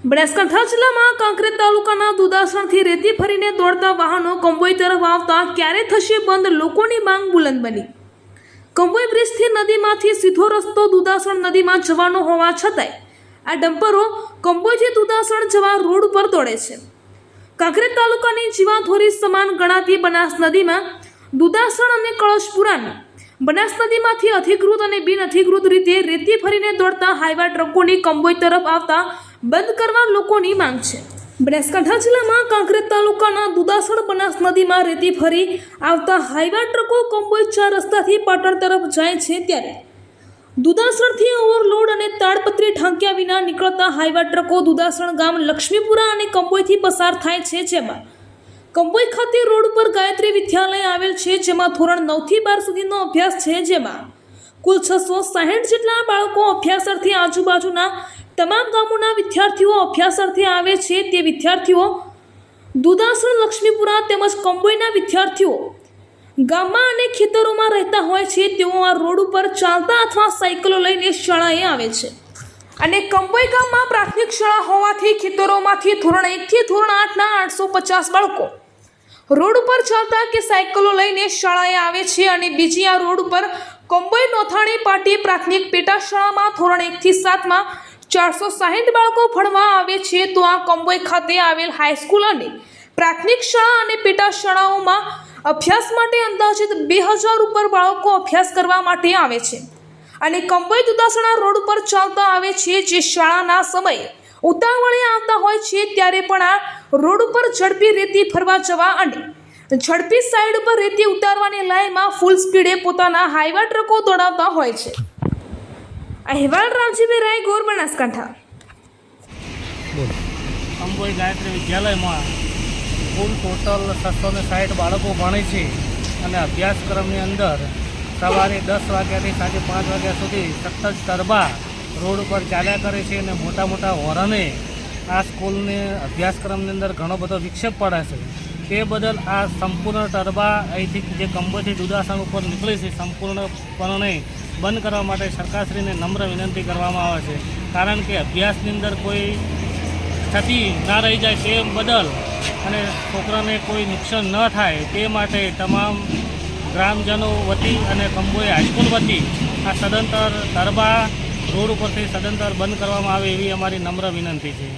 બનાસકાંઠા જિલ્લામાં કાંકરેજ તાલુકાના દુધાસણથી રેતી ફરીને દોડતા વાહનો કંબોઈ તરફ આવતા ક્યારે થશે બંધ, લોકોની માંગ બુલંદ બની। કંબોઈ બ્રિજથી નદીમાંથી સીધો રસ્તો દુધાસણ નદીમાં જવાનો હોવા છતાંય આ ડમ્પરો કંબોઈથી દુધાસણ જવા રોડ પર દોડે છે। કાંકરેજ તાલુકાની જીવાધોરી સમાન ગણાતી બનાસ નદીમાં દુધાસણ અને કળશપુરાની બનાસ નદીમાંથી અધિકૃત અને બિન અધિકૃત રીતે રેતી ફરીને દોડતા હાઈવા ટ્રકોની કંબોઈ તરફ આવતા બંધ કરવા લોકોની માંગ છે। બનાસકાંઠા જિલ્લામાં કાંકરેજ તાલુકાના દુધાસણ બનાસ નદીમાં રેતી ફરી આવતા હાઈવા ટ્રકો કંબોઈ 4 રસ્તાથી પાટણ તરફ જાય છે, ત્યારે દુધાસણથી ઓવરલોડ અને તાડપત્રી ઢાંક્યા વિના નીકળતા હાઈવા ટ્રકો દુધાસણ ગામ લક્ષ્મીપુરા અને કંબોઈથી પસાર થાય છે, જેમાં કંબોઈ ખાતે રોડ પર ગાયત્રી વિદ્યાલય આવેલ છે, જેમાં ધોરણ 9 થી 12 સુધીનો અભ્યાસ છે, જેમાં કુલ 660 જેટલા બાળકો અભ્યાસાર્થે આજુબાજુના તમામ ગામોના વિદ્યાર્થીઓ અભ્યાસાર્થે આવે છે। તે વિદ્યાર્થીઓ દુધાસણ લક્ષ્મીપુરા તેમજ કંબોઈના વિદ્યાર્થીઓ ગામમાં અને ખેતરોમાં રહેતા હોય છે, તેઓ આ રોડ ઉપર ચાલતા અથવા સાયકલો લઈને શાળાએ આવે છે અને કંબોઈ ગામમાં પ્રાથમિક શાળા હોવાથી ખેતરોમાંથી ધોરણ 1 થી ધોરણ 8ના 850 બાળકો રોડ ઉપર ચાલતા કે સાયકલો લઈને શાળાએ આવે છે અને બીજી આ રોડ ઉપર કંબોઈ નોથાણી પાટી પ્રાથમિક પેટા શાળામાં ધોરણ 1 થી 7માં 460 બાળકો ભણવા આવે છે, તો આ કંબોઈ ખાતે આવેલ હાઈસ્કૂલ અને પ્રાથમિક શાળા અને પેટા શાળાઓમાં અભ્યાસ માટે અંદાજિત 2000 ઉપર બાળકો અભ્યાસ કરવા માટે આવે છે અને કંબોઈ દુધાસણા રોડ પર ચાલતા આવે છે, જે શાળાના સમયે ઉતાવળે આવતા હોય છે, ત્યારે પણ આ રોડ ઉપર ઝડપી રેતી ફરવા જવા અને ઝડપી સાઈડ પર રેતી ઉતારવાની લાઈનમાં ફૂલ સ્પીડે પોતાના હાઈવા ટ્રકો દોડાવતા હોય છે। અહેવાલ રામજીભાઈ રાય, ગોર, બનાસકાંઠા। કંબોઈ ગાયત્રી વિદ્યાલયમાં કુલ ટોટલ 660 બાળકો ભણે છે અને અભ્યાસક્રમની અંદર સવારે 10 વાગ્યાથી સાંજે 5 વાગ્યા સુધી સતત તરબા રોડ ઉપર ચાલ્યા કરે છે અને મોટા મોટા હોરને આ સ્કૂલને અભ્યાસક્રમની અંદર ઘણો બધો વિક્ષેપ પડે છે। તે બદલ આ સંપૂર્ણ ટરબા અહીંથી જે કંબોઈથી દુધાસણ ઉપર નીકળે છે સંપૂર્ણપણે બંધ કરવા માટે સરકારશ્રીને નમ્ર વિનંતી કરવામાં આવે છે, કારણ કે અભ્યાસની અંદર કોઈ ક્ષતિ ના રહી જાય તે બદલ અને છોકરાને કોઈ નુકસાન ન થાય તે માટે તમામ ગ્રામજનો વતી અને કંબોઈ હાઈસ્કૂલ વતી આ સદંતર ટરબા રોડ ઉપરથી સદંતર બંધ કરવામાં આવે એવી અમારી નમ્ર વિનંતી છે।